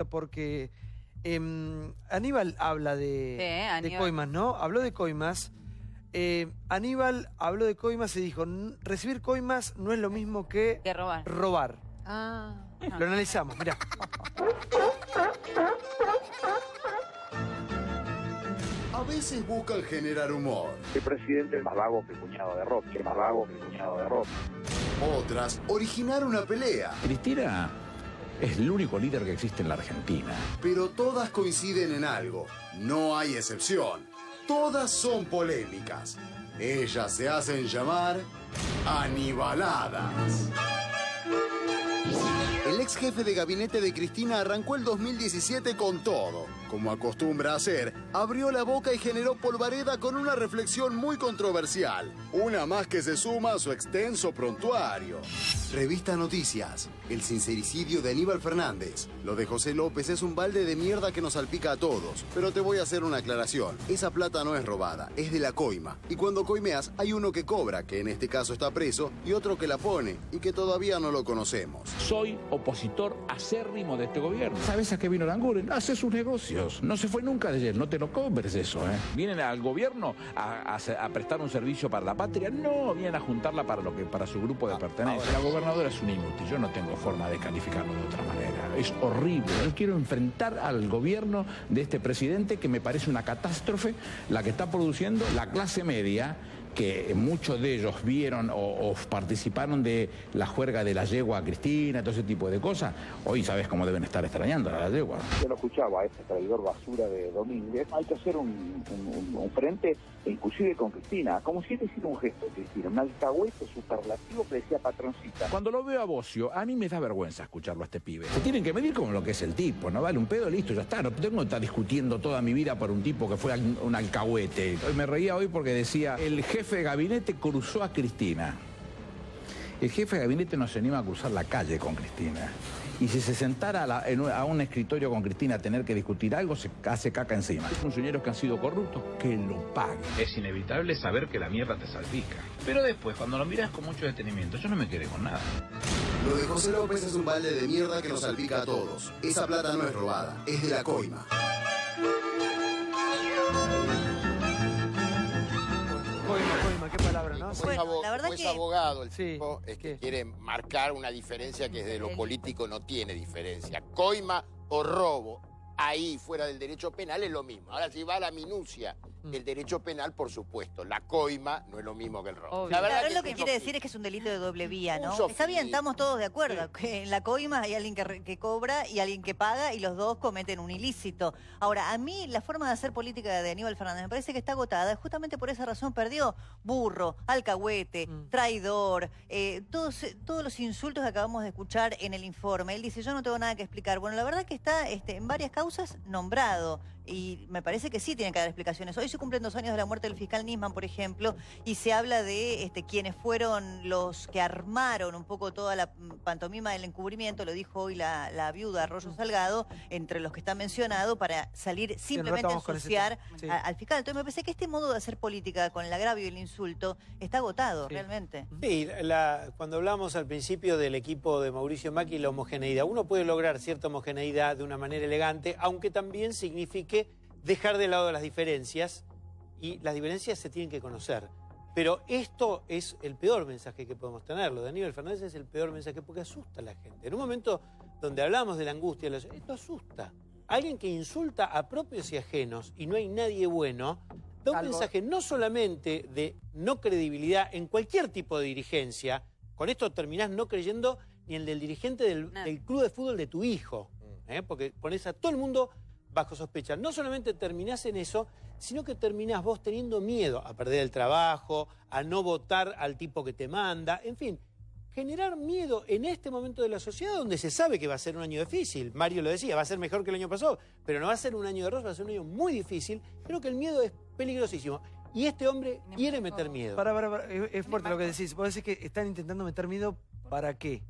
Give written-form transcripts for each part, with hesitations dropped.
porque Aníbal habla de coimas, ¿no? Habló de coimas. Aníbal habló de coimas y dijo, recibir coimas no es lo mismo que robar. Ah. Lo analizamos, mirá. A veces buscan generar humor. El presidente es más vago que cuñado de rock, más vago que cuñado de rock. Otras, originar una pelea. Cristina es el único líder que existe en la Argentina. Pero todas coinciden en algo. No hay excepción. Todas son polémicas. Ellas se hacen llamar Anibaladas. El ex jefe de gabinete de Cristina arrancó el 2017 con todo. Como acostumbra hacer, abrió la boca y generó polvareda con una reflexión muy controversial. Una más que se suma a su extenso prontuario. Revista Noticias. El sincericidio de Aníbal Fernández. Lo de José López es un balde de mierda que nos salpica a todos. Pero te voy a hacer una aclaración. Esa plata no es robada, es de la coima. Y cuando coimeas, hay uno que cobra, que en este caso está preso, y otro que la pone, y que todavía no lo conocemos. Soy opositor acérrimo de este gobierno. ¿Sabes a qué vino Languren? Hace sus negocios. No se fue nunca de ayer, no te lo compres eso, ¿eh? ¿Vienen al gobierno a prestar un servicio para la patria? No, vienen a juntarla para su grupo de pertenencia. La gobernadora es un inútil, yo no tengo forma de calificarlo de otra manera. Es horrible. Yo quiero enfrentar al gobierno de este presidente que me parece una catástrofe, la que está produciendo la clase media, que muchos de ellos vieron o participaron de la juerga de la yegua a Cristina, todo ese tipo de cosas. Hoy sabes cómo deben estar extrañando a la yegua. Yo lo escuchaba a ese traidor basura de Domínguez. Hay que hacer un frente, inclusive con Cristina, como si hiciera un gesto de Cristina, un alcahuete superlativo que decía patroncita. Cuando lo veo a Bocio, a mí me da vergüenza escucharlo a este pibe. Se tienen que medir con lo que es el tipo, ¿no? Vale un pedo, listo, ya está. No tengo que estar discutiendo toda mi vida por un tipo que fue un alcahuete. Me reía hoy porque decía, el jefe de gabinete cruzó a Cristina. El jefe de gabinete no se anima a cruzar la calle con Cristina. Y si se sentara a un escritorio con Cristina a tener que discutir algo, se hace caca encima. Funcionarios que han sido corruptos, que lo paguen. Es inevitable saber que la mierda te salpica. Pero después, cuando lo miras con mucho detenimiento, yo no me quedé con nada. Lo de José López es un balde de mierda que nos salpica a todos. Esa plata no es robada, es de la coima. Coima, qué palabra, ¿no? Bueno, la verdad que... es abogado, el Sí, tipo es que ¿qué? quiere marcar una diferencia que desde lo político no tiene diferencia. Coima o robo, ahí fuera del derecho penal es lo mismo. Ahora si va a la minucia del derecho penal, por supuesto, la coima no es lo mismo que el robo. La verdad que lo que quiere decir es que es un delito de doble vía, ¿no? Un Está bien, sofismo. estamos todos de acuerdo, que en la coima hay alguien que cobra y alguien que paga y los dos cometen un ilícito. Ahora, a mí la forma de hacer política de Aníbal Fernández me parece que está agotada, justamente por esa razón perdió burro, alcahuete, traidor, todos los insultos que acabamos de escuchar en el informe. Él dice, yo no tengo nada que explicar. Bueno, la verdad que está en varias causas nombrado. Y me parece que sí tiene que dar explicaciones. Hoy se cumplen 2 años de la muerte del fiscal Nisman, por ejemplo, y se habla de quienes fueron los que armaron un poco toda la pantomima del encubrimiento, lo dijo hoy la viuda Arroyo Salgado, entre los que está mencionado, para salir simplemente a ensuciar al fiscal. Entonces me parece que este modo de hacer política con el agravio y el insulto está agotado, realmente. Sí, cuando hablamos al principio del equipo de Mauricio Macri, la homogeneidad. Uno puede lograr cierta homogeneidad de una manera elegante, aunque también signifique dejar de lado las diferencias, y las diferencias se tienen que conocer. Pero esto es el peor mensaje que podemos tener. Lo de Aníbal Fernández es el peor mensaje porque asusta a la gente. En un momento donde hablamos de la angustia, esto asusta. Alguien que insulta a propios y ajenos y no hay nadie bueno, da un mensaje no solamente de no credibilidad en cualquier tipo de dirigencia. Con esto terminás no creyendo ni en el dirigente del club de fútbol de tu hijo, porque pones a todo el mundo bajo sospecha. No solamente terminás en eso, sino que terminás vos teniendo miedo a perder el trabajo, a no votar al tipo que te manda, en fin, generar miedo en este momento de la sociedad donde se sabe que va a ser un año difícil. Mario lo decía, va a ser mejor que el año pasado, pero no va a ser un año de rosa, va a ser un año muy difícil. Creo que el miedo es peligrosísimo. Y este hombre quiere meter miedo. Es fuerte lo que decís. Vos decís que están intentando meter miedo, ¿para qué?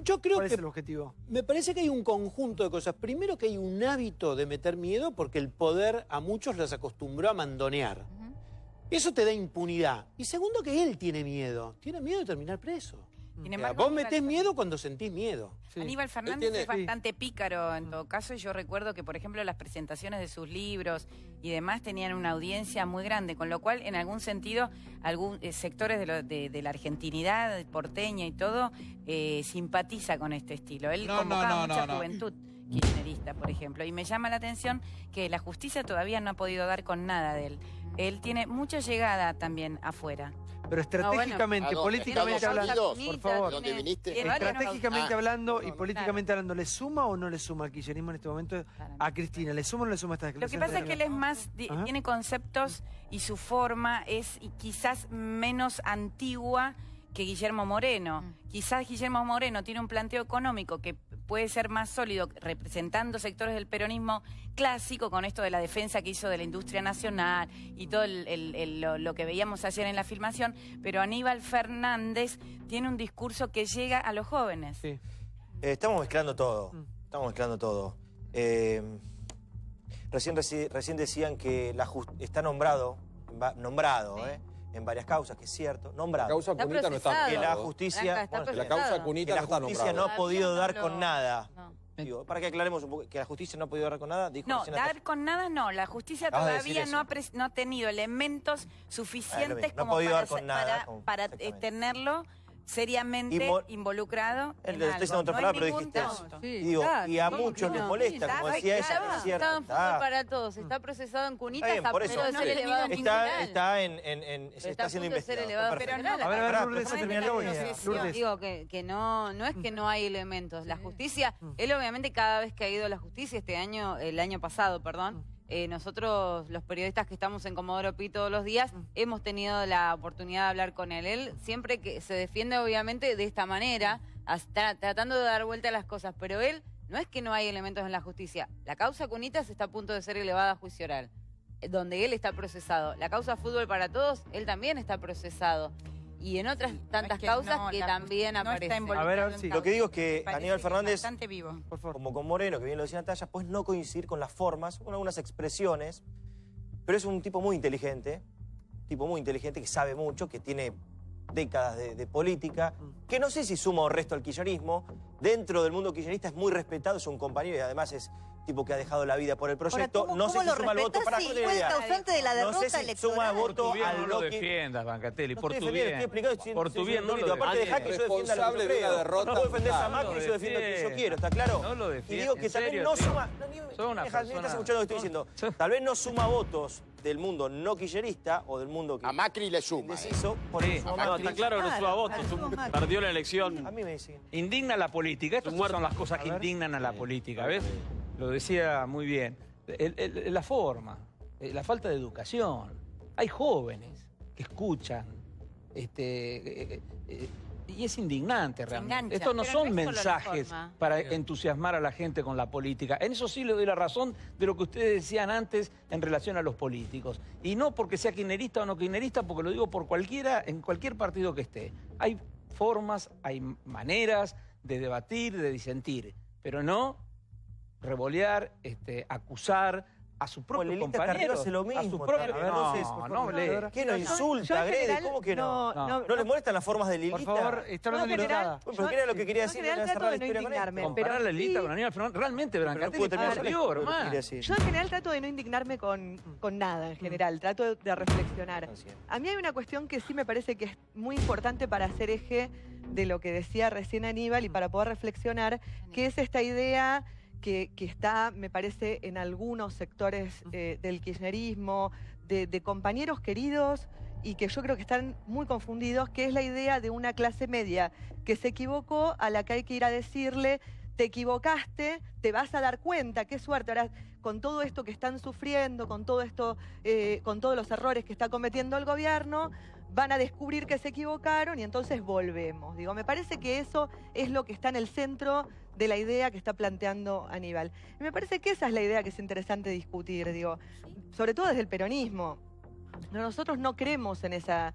Yo creo ¿Cuál que es el objetivo? Me parece que hay un conjunto de cosas. Primero, que hay un hábito de meter miedo porque el poder a muchos los acostumbró a mandonear. Eso te da impunidad. Y segundo, que él tiene miedo. Tiene miedo de terminar preso. Sin embargo, vos metés miedo cuando sentís miedo. Sí. Aníbal Fernández es bastante pícaro en todo caso, y yo recuerdo que, por ejemplo, las presentaciones de sus libros y demás tenían una audiencia muy grande, con lo cual, en algún sentido, sectores de la argentinidad porteña y todo, simpatiza con este estilo. Él convocaba mucha juventud kirchnerista, por ejemplo, y me llama la atención que la justicia todavía no ha podido dar con nada de él. Él tiene mucha llegada también afuera. Pero estratégicamente, políticamente hablando, por favor, ¿dónde viniste? Estratégicamente hablando y políticamente hablando, ¿le suma o no le suma al kirchnerismo en este momento a Cristina? ¿Le suma o no le suma esta declaración? Lo que pasa es que él es más, tiene conceptos y su forma es quizás menos antigua que Guillermo Moreno. Quizás Guillermo Moreno tiene un planteo económico que puede ser más sólido, representando sectores del peronismo clásico, con esto de la defensa que hizo de la industria nacional y todo lo que veíamos ayer en la filmación, pero Aníbal Fernández tiene un discurso que llega a los jóvenes. Sí. Estamos mezclando todo, Recién decían que está nombrado, en varias causas, que es cierto, nombrado. La causa Cunita no está que la justicia, la causa Cunita no está nombrada. No ha podido dar con nada. Digo, para que aclaremos un poco, que la justicia no ha podido dar con nada. No, dar con nada no. La justicia todavía no ha tenido elementos suficientes como para tenerlo seriamente involucrado en algo. Estoy otra palabra, pero dijiste digo, y a muchos les molesta, como decía ella, es cierto. Está en fútbol para todos, está procesado en Cunita, está a punto de ser elevado en está siendo investigado. A ver, digo que no es que no hay elementos. La justicia, él obviamente cada vez que ha ido a la justicia, el año pasado, nosotros, los periodistas que estamos en Comodoro Pi todos los días, hemos tenido la oportunidad de hablar con él. Él siempre que se defiende, obviamente, de esta manera, tratando de dar vuelta a las cosas, pero él, no es que no hay elementos en la justicia. La causa Cunitas está a punto de ser elevada a juicio oral, donde él está procesado. La causa Fútbol para Todos, él también está procesado. Y en otras tantas causas que también aparecen. Lo que digo es que Aníbal Fernández, como con Moreno, que bien lo decía Natalia, pues no coincidir con las formas, con algunas expresiones, pero es un tipo muy inteligente, que sabe mucho, que tiene décadas de política, que no sé si suma o resto al kirchnerismo. Dentro del mundo kirchnerista es muy respetado, es un compañero y además es tipo que ha dejado la vida por el proyecto. Ahora, no sé si suma el voto para fue el causante de la derrota electoral. Suma voto no lo defiendas, Bancatelli, por tu bien. Por tu bien, no lo aparte deja que yo defienda lo que yo creo. No puedo defender a Macri y yo defiendo lo que yo quiero, ¿está claro? No lo defiendas. Y digo que también no suma... Estás escuchando lo que estoy diciendo. Tal vez no suma votos del mundo no kirchnerista o del mundo que... A Macri le suma. Está claro que no suma votos. Perdió la elección. A mí me dicen. Indigna la política. Estas son las cosas que indignan a la política, ¿ves? Lo decía muy bien. La forma, la falta de educación. Hay jóvenes que escuchan, y es indignante realmente. Estos no son mensajes para entusiasmar a la gente con la política. En eso sí le doy la razón de lo que ustedes decían antes en relación a los políticos. Y no porque sea kirchnerista o no kirchnerista, porque lo digo por cualquiera, en cualquier partido que esté. Hay formas, hay maneras de debatir, de disentir, pero no revolear, acusar a sus propios compañeros. Hace lo mismo, a sus propios... ¿Qué no insulta, agrede? ¿Cómo que no? ¿No les molestan las formas de Lilita? Por favor, está hablando de Lilita. ¿Pero qué era lo que quería decir? Yo en general trato de no indignarme. Comparar a Lilita con Aníbal Fernández, realmente, Brancatelli, por Dios, hermano. Yo en general trato de no indignarme con nada, en general. Trato de reflexionar. A mí hay una cuestión que sí me parece que es muy importante para hacer eje de lo que decía recién Aníbal y para poder reflexionar, que es esta idea... Que está, me parece, en algunos sectores del kirchnerismo, de compañeros queridos y que yo creo que están muy confundidos, que es la idea de una clase media que se equivocó, a la que hay que ir a decirle, te equivocaste, te vas a dar cuenta, qué suerte. Ahora, con todo esto que están sufriendo, con todo esto, con todos los errores que está cometiendo el gobierno, van a descubrir que se equivocaron y entonces volvemos. Digo, me parece que eso es lo que está en el centro de la idea que está planteando Aníbal. Y me parece que esa es la idea que es interesante discutir, digo, sobre todo desde el peronismo. Nosotros no creemos en esa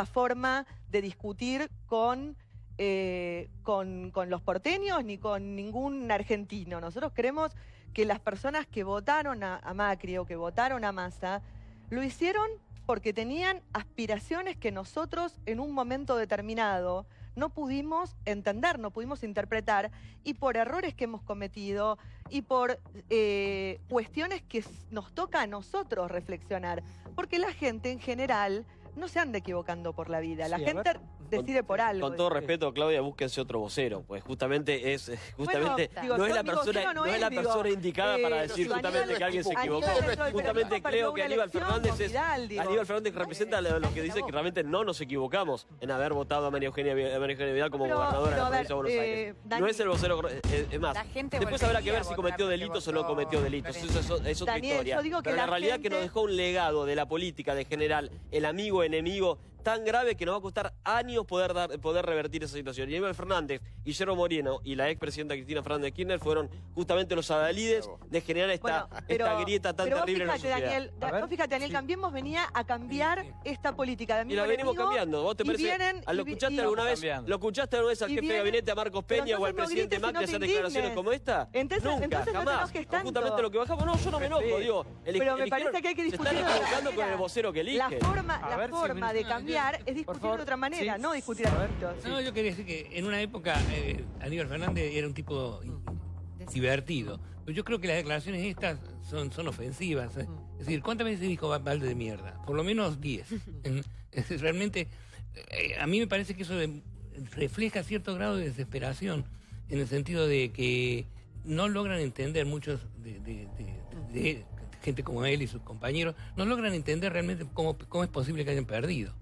forma de discutir con los porteños ni con ningún argentino. Nosotros creemos que las personas que votaron a Macri o que votaron a Massa lo hicieron porque tenían aspiraciones que nosotros en un momento determinado no pudimos entender, no pudimos interpretar, y por errores que hemos cometido y por cuestiones que nos toca a nosotros reflexionar. Porque la gente en general no se anda equivocando por la vida. La gente decide por algo. Con todo respeto, Claudia, búsquense otro vocero, pues justamente no es la persona indicada para decir justamente que alguien se equivocó. Justamente creo que Aníbal Fernández representa lo que dice que realmente no nos equivocamos en haber votado a María Eugenia Vidal como gobernadora de la provincia de Buenos Aires. No es el vocero, es más. Después habrá que ver si cometió delitos o no cometió delitos. Eso es otra historia. Pero la realidad es que nos dejó un legado de la política de general, el amigo enemigo, tan grave que nos va a costar años poder revertir esa situación. Y Aníbal Fernández, Guillermo Moreno y la expresidenta Cristina Fernández de Kirchner fueron justamente los adalides de generar esta grieta tan terrible en la sociedad. Fíjate, Daniel, Cambiemos venía a cambiar esta política de amigo y la venimos enemigo, cambiando. ¿Vos te parece? ¿Lo escuchaste alguna vez al jefe de gabinete, a Marcos Peña, o al presidente Macri hacer declaraciones como esta? Nunca, jamás. Justamente lo que bajamos, no, yo no me enojo, digo. Pero me parece que hay que discutir. Se están equivocando con el vocero que eligen. La forma de cambiar es discutir de otra manera, no discutir a No, yo quería decir que en una época Aníbal Fernández era un tipo divertido. Pero yo creo que las declaraciones estas son ofensivas. Es decir, ¿cuántas veces dijo balde de mierda? Por lo menos 10. Realmente, a mí me parece que eso refleja cierto grado de desesperación, en el sentido de que no logran entender muchos de gente como él y sus compañeros, no logran entender realmente cómo es posible que hayan perdido.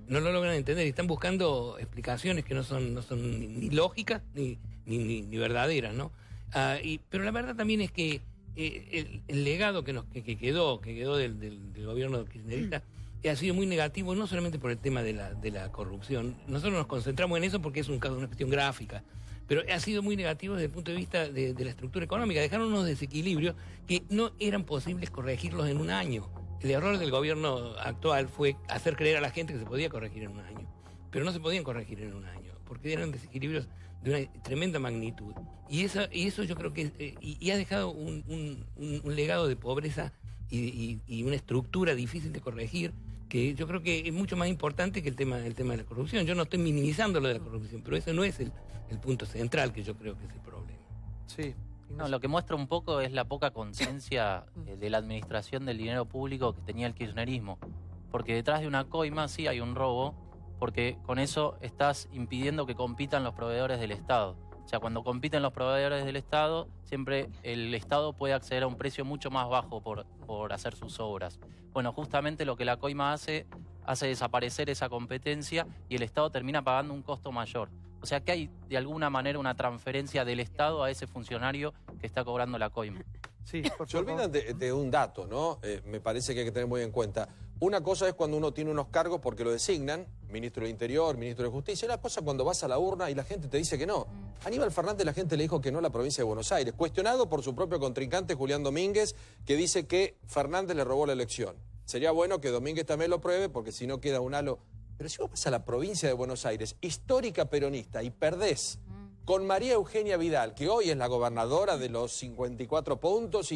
No lo logran entender y están buscando explicaciones que no son ni lógicas ni verdaderas, ¿no? Pero la verdad también es que el legado que quedó del gobierno kirchnerista ha sido muy negativo, no solamente por el tema de la corrupción. Nosotros nos concentramos en eso porque es una cuestión gráfica, pero ha sido muy negativo desde el punto de vista de la estructura económica. Dejaron unos desequilibrios que no eran posibles corregirlos en un año. El error del gobierno actual fue hacer creer a la gente que se podía corregir en un año, pero no se podían corregir en un año, porque eran desequilibrios de una tremenda magnitud. Y eso yo creo que y ha dejado un legado de pobreza y una estructura difícil de corregir, que yo creo que es mucho más importante que el tema de la corrupción. Yo no estoy minimizando lo de la corrupción, pero ese no es el punto central que yo creo que es el problema. Sí. No, lo que muestra un poco es la poca conciencia de la administración del dinero público que tenía el kirchnerismo. Porque detrás de una coima sí hay un robo, porque con eso estás impidiendo que compitan los proveedores del Estado. O sea, cuando compiten los proveedores del Estado, siempre el Estado puede acceder a un precio mucho más bajo por hacer sus obras. Bueno, justamente lo que la coima hace desaparecer esa competencia y el Estado termina pagando un costo mayor. O sea que hay de alguna manera una transferencia del Estado a ese funcionario que está cobrando la coima. Sí, se olvidan de un dato, ¿no? Me parece que hay que tener muy en cuenta. Una cosa es cuando uno tiene unos cargos porque lo designan, ministro del Interior, ministro de Justicia. Una cosa cuando vas a la urna y la gente te dice que no. Aníbal Fernández, la gente le dijo que no a la provincia de Buenos Aires, cuestionado por su propio contrincante Julián Domínguez, que dice que Fernández le robó la elección. Sería bueno que Domínguez también lo pruebe, porque si no queda un halo. Pero si vos vas a la provincia de Buenos Aires, histórica peronista, y perdés con María Eugenia Vidal, que hoy es la gobernadora de los 54 puntos,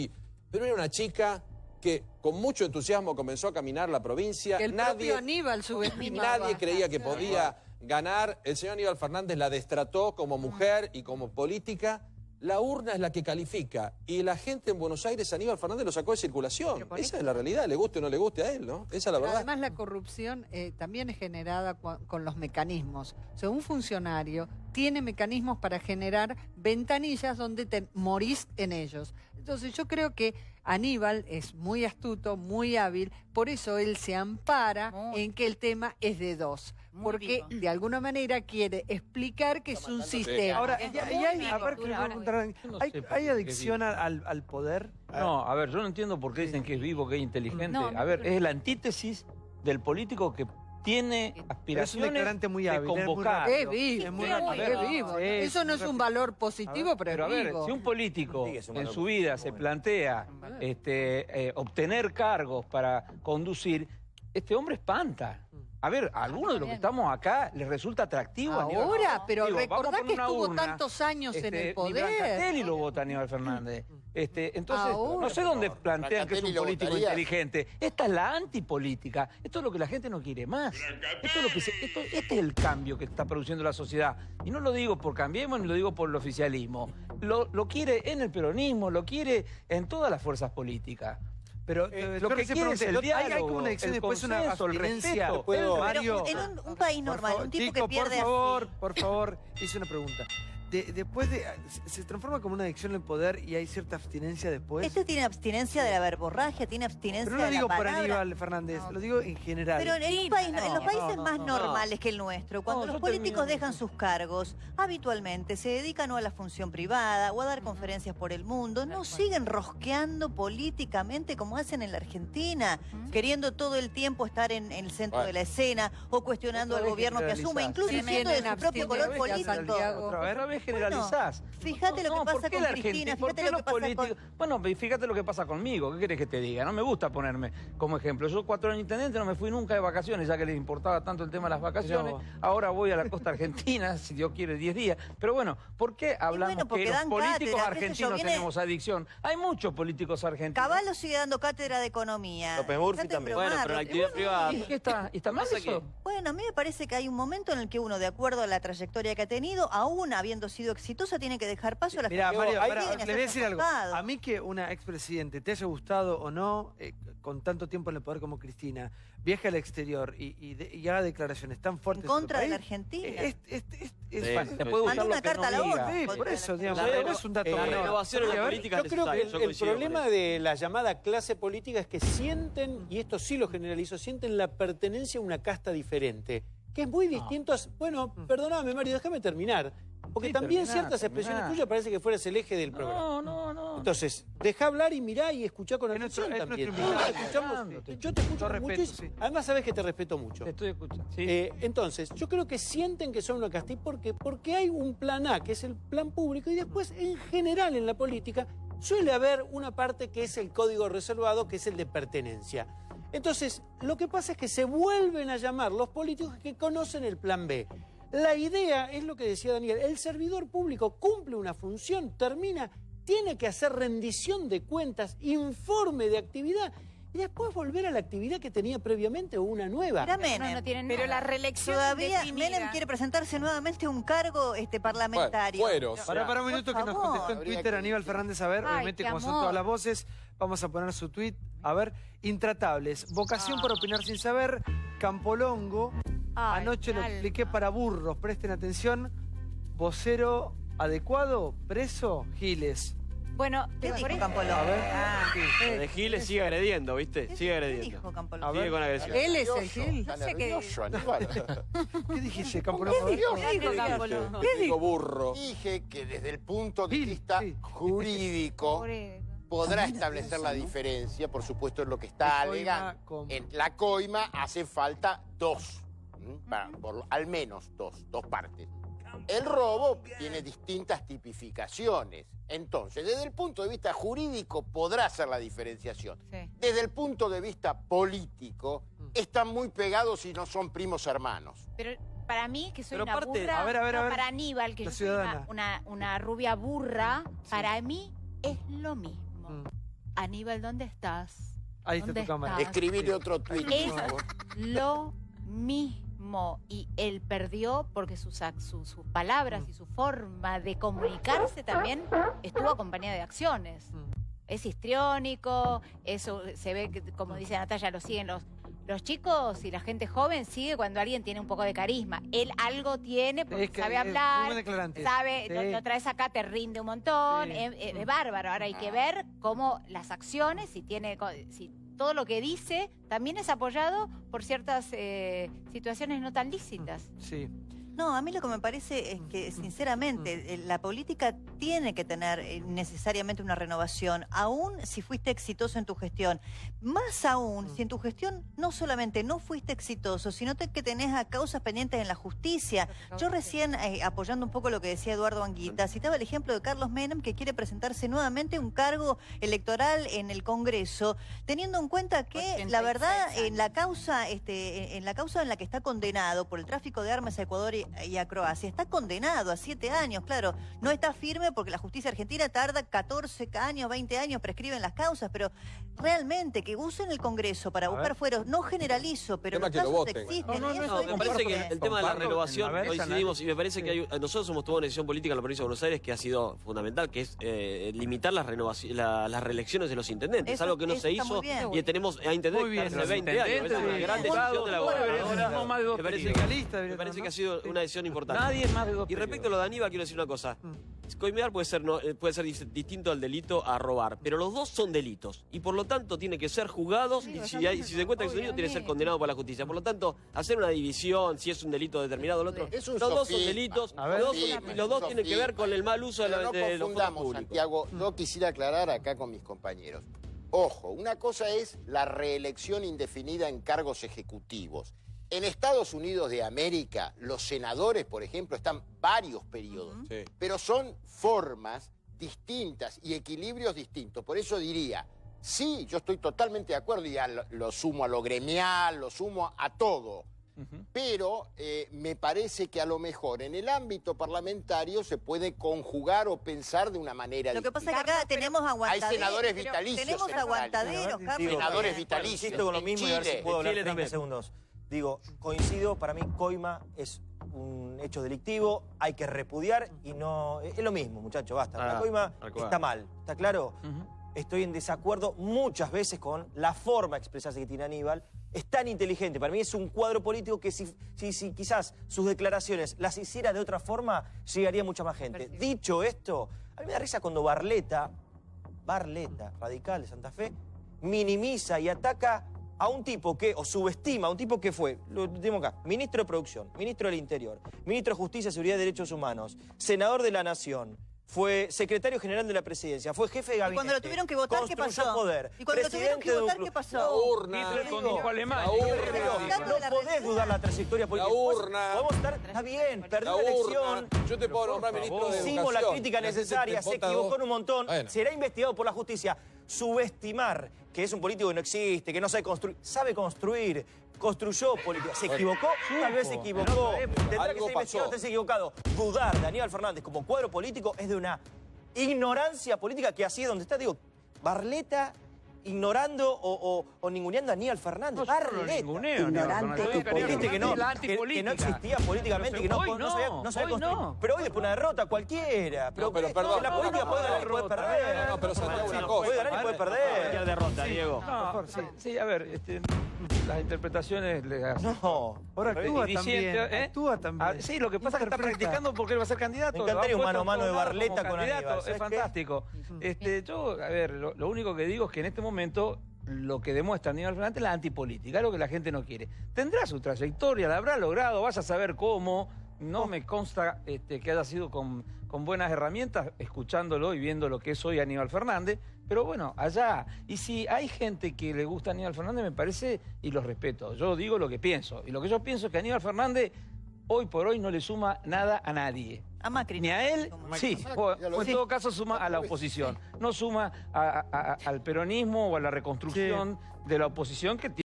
pero era una chica que con mucho entusiasmo comenzó a caminar la provincia. Que el propio Aníbal subestimaba. Nadie creía que podía ganar. El señor Aníbal Fernández la destrató como mujer y como política. La urna es la que califica. Y la gente en Buenos Aires, Aníbal Fernández lo sacó de circulación. Esa es la realidad, le guste o no le guste a él, ¿no? Esa es la verdad. Además, la corrupción también es generada con los mecanismos. O sea, un funcionario tiene mecanismos para generar ventanillas donde te morís en ellos. Entonces, yo creo que Aníbal es muy astuto, muy hábil, por eso él se ampara en que el tema es de dos. Porque de alguna manera quiere explicar que es un sistema. Ahora, ¿hay adicción al poder? No, a ver, yo no entiendo por qué dicen que es vivo, que es inteligente. A ver, es la antítesis del político que tiene aspiraciones de convocar. Es vivo. Eso no es un valor positivo, pero a ver, si un político en su vida se plantea obtener cargos para conducir, este hombre espanta. A ver, a algunos de los que estamos acá les resulta atractivo. Ahora, pero recordá que estuvo tantos años en el poder. Ni Brancatelli lo vota Aníbal Fernández. Entonces, no sé dónde plantean que es un político inteligente. Esta es la antipolítica. Esto es lo que la gente no quiere más. Este es el cambio que está produciendo la sociedad. Y no lo digo por Cambiemos, ni lo digo por el oficialismo. Lo quiere en el peronismo, lo quiere en todas las fuerzas políticas. Pero lo que quiere es el diálogo, hay como una acción, después una abstinencia. Mario, en un país normal, un tipo que pierde por favor, hice una pregunta. Después se transforma como una adicción al poder y hay cierta abstinencia después. Este tiene abstinencia de la verborragia, tiene abstinencia de la palabra. Pero no lo digo por Aníbal Fernández, lo digo en general. Pero en los países más normales que el nuestro, cuando los políticos dejan sus cargos, habitualmente se dedican o a la función privada o a dar conferencias por el mundo, no siguen rosqueando políticamente como hacen en la Argentina, queriendo todo el tiempo estar en el centro de la escena o cuestionando al gobierno que asume, incluso siendo de su propio color político. Otra vez generalizás. Bueno, fíjate lo que pasa con Cristina, fíjate lo que pasa con... Bueno, fíjate lo que pasa conmigo. ¿Qué querés que te diga? No me gusta ponerme como ejemplo. Yo 4 años intendente no me fui nunca de vacaciones, ya que les importaba tanto el tema de las vacaciones. Ahora voy a la costa argentina, si Dios quiere, 10 días. Pero bueno, ¿por qué hablamos que los políticos argentinos tenemos adicción? Hay muchos políticos argentinos. Caballo sigue dando cátedra de economía. López Murphy también. Bueno, pero la actividad privada... ¿Y está mal eso? Bueno, a mí me parece que hay un momento en el que uno, de acuerdo a la trayectoria que ha tenido, aún habiendo sido exitosa, tiene que dejar paso a la Mirá, Mario, les voy a decir algo. A mí que una expresidente, te haya gustado o no, con tanto tiempo en el poder como Cristina, viaje al exterior y haga declaraciones tan fuertes en contra de la Argentina. Te puede gustar lo que no diga. Sí, por eso, digamos, no es un dato la menor. renovación en la política yo creo que el problema de la llamada clase política es que sienten, y esto sí lo generalizo, sienten la pertenencia a una casta diferente, que es muy distinto a... Bueno, perdóname, Mario, déjame terminar. Porque también ciertas expresiones tuyas parece que fueras el eje del programa. No. Entonces, deja hablar y mirá y escuchá con atención también. Yo te escucho muchísimo. Además, sabes que te respeto mucho. Te estoy escuchando. Sí. Entonces, yo creo que sienten que son una casta. ¿Y por qué? Porque hay un plan A, que es el plan público, y después, en general, en la política, suele haber una parte que es el código reservado, que es el de pertenencia. Entonces, lo que pasa es que se vuelven a llamar los políticos que conocen el plan B. La idea es lo que decía Daniel, el servidor público cumple una función, termina, tiene que hacer rendición de cuentas, informe de actividad y después volver a la actividad que tenía previamente o una nueva. Era Menem, pero la reelección todavía Menem quiere presentarse nuevamente a un cargo parlamentario. Para un minuto que nos contestó en Twitter Aníbal Fernández, a ver, obviamente como son todas las voces, vamos a poner su tweet, a ver, intratables, vocación por opinar sin saber, Campolongo. Anoche lo expliqué para burros, presten atención. Vocero adecuado, preso, Giles. Bueno, ¿qué dijo Campolongo? A ver. De Giles sigue agrediendo, ¿viste? Sigue agrediendo. ¿Qué dijo Campolongo? Sigue con agresión. Él es el Gil. No sé qué. ¿Qué dijiste, Campolongo? ¿Qué dijo Campolongo? ¿Qué dijo burro? Dije que desde el punto de vista jurídico podrá establecer la diferencia, por supuesto, en lo que está alegando. En la coima hace falta dos. Al menos dos partes. El robo tiene distintas tipificaciones. Entonces, desde el punto de vista jurídico podrá hacer la diferenciación. Sí. Desde el punto de vista político, están muy pegados y no son primos hermanos. Pero para mí, que soy una burra, para Aníbal, que yo soy una rubia burra, para mí es lo mismo. Aníbal, ¿dónde estás? Ahí está tu cámara. Escribirle otro tweet. Es lo mismo. Y él perdió porque sus palabras y su forma de comunicarse también estuvo acompañada de acciones. Es histriónico, eso se ve que, como dice Natalia, lo siguen los chicos y la gente joven sigue cuando alguien tiene un poco de carisma. Él algo tiene porque sabe hablar, sabe, lo traes acá, te rinde un montón, es bárbaro. Ahora hay que ver cómo las acciones, si todo lo que dice también es apoyado por ciertas situaciones no tan lícitas. Sí. No, a mí lo que me parece es que, sinceramente, la política tiene que tener necesariamente una renovación, aún si fuiste exitoso en tu gestión. Más aún, si en tu gestión no solamente no fuiste exitoso, sino que tenés a causas pendientes en la justicia. Yo recién, apoyando un poco lo que decía Eduardo Anguita, citaba el ejemplo de Carlos Menem, que quiere presentarse nuevamente a un cargo electoral en el Congreso, teniendo en cuenta que, la verdad, en la causa en la que está condenado por el tráfico de armas a Ecuador y a Croacia, está condenado a 7 años, claro. No está firme porque la justicia argentina tarda 14 años, 20 años, prescriben las causas, pero realmente que usen el Congreso para buscar fueros, no generalizo, pero los casos existen. No, me parece que el tema de la renovación, coincidimos, y me parece que nosotros hemos tomado una decisión política en la provincia de Buenos Aires que ha sido fundamental, que es limitar las reelecciones de los intendentes. Es algo que no se hizo y tenemos a intendentes hace 20 años. Es una gran decisión de la gobernadora. Me parece que ha sido una decisión importante. Nadie más de 2 Y respecto a lo de Aníbal, quiero decir una cosa. Coimear puede ser distinto al delito a robar, pero los dos son delitos y por lo tanto tienen que ser juzgados y si se encuentra que es un delito tiene que ser condenado por la justicia. Por lo tanto, hacer una división, si es un delito determinado o el otro, los dos son delitos, los dos tienen que ver con el mal uso de los fondos públicos. Santiago, yo quisiera aclarar acá con mis compañeros. Ojo, una cosa es la reelección indefinida en cargos ejecutivos. En Estados Unidos de América, los senadores, por ejemplo, están varios periodos, pero son formas distintas y equilibrios distintos. Por eso diría, sí, yo estoy totalmente de acuerdo y lo sumo a lo gremial, lo sumo a todo, pero me parece que a lo mejor en el ámbito parlamentario se puede conjugar o pensar de una manera distinta. Lo que pasa es que acá tenemos aguantaderos. Hay senadores vitalicios. Tenemos aguantaderos, Carlos. Senadores vitalicios. Insisto con lo mismo y a ver si puedo hablar 30 segundos. Digo, coincido, para mí Coima es un hecho delictivo, hay que repudiar y no... Es lo mismo, muchachos, basta. La Coima está mal, ¿está claro? Estoy en desacuerdo muchas veces con la forma de expresarse que tiene Aníbal. Es tan inteligente, para mí es un cuadro político que si quizás sus declaraciones las hiciera de otra forma, llegaría mucha más gente. Perfecto. Dicho esto, a mí me da risa cuando Barletta, radical de Santa Fe, minimiza y ataca a un tipo que, o subestima a un tipo que fue, lo tenemos acá, ministro de Producción, ministro del Interior, ministro de Justicia, Seguridad y Derechos Humanos, senador de la Nación, fue secretario general de la Presidencia, fue jefe de gabinete. ¿Y cuando lo tuvieron que votar, qué pasó? Poder, ¿Y cuando lo tuvieron que votar, qué pasó? La urna. No podés dudar la trayectoria política. La urna. Podemos estar, está bien, perdió la elección. Yo te puedo nombrar ministro de Educación. Hicimos la crítica necesaria, se equivocó en un montón, será investigado por la justicia. Subestimar que es un político que no existe, que no sabe construir, construyó política. ¿Se equivocó? Tal vez se equivocó. Tendrá que ser investigado, esté equivocado. Dudar de Aníbal Fernández como cuadro político es de una ignorancia política que así es donde está. Digo, Barletta ignorando o ninguneando a Aníbal Fernández. Barletta. Ignorante. Que no existía políticamente, que no sabía construir. Pero hoy después una derrota cualquiera. Pero perdón. La política puede ganar y puede perder. No, pero Santiago, una cosa. Puede ganar y puede perder. Cualquier derrota, Diego. Sí, a ver, las interpretaciones le hacen. No. Ahora actúa también. Sí, lo que pasa es que está practicando porque él va a ser candidato. Me encantaría un mano a mano de Barletta con Aníbal. Es fantástico. Yo, a ver, lo único que digo es que en este momento lo que demuestra Aníbal Fernández es la antipolítica, lo que la gente no quiere. Tendrá su trayectoria, la habrá logrado, vaya a saber cómo. No me consta que haya sido con buenas herramientas, escuchándolo y viendo lo que es hoy Aníbal Fernández, pero bueno, allá. Y si hay gente que le gusta a Aníbal Fernández, me parece, y los respeto. Yo digo lo que pienso. Y lo que yo pienso es que Aníbal Fernández hoy por hoy no le suma nada a nadie. A Macri. Ni a él, sí, o en todo caso suma a la oposición. No suma al peronismo o a la reconstrucción de la oposición que tiene.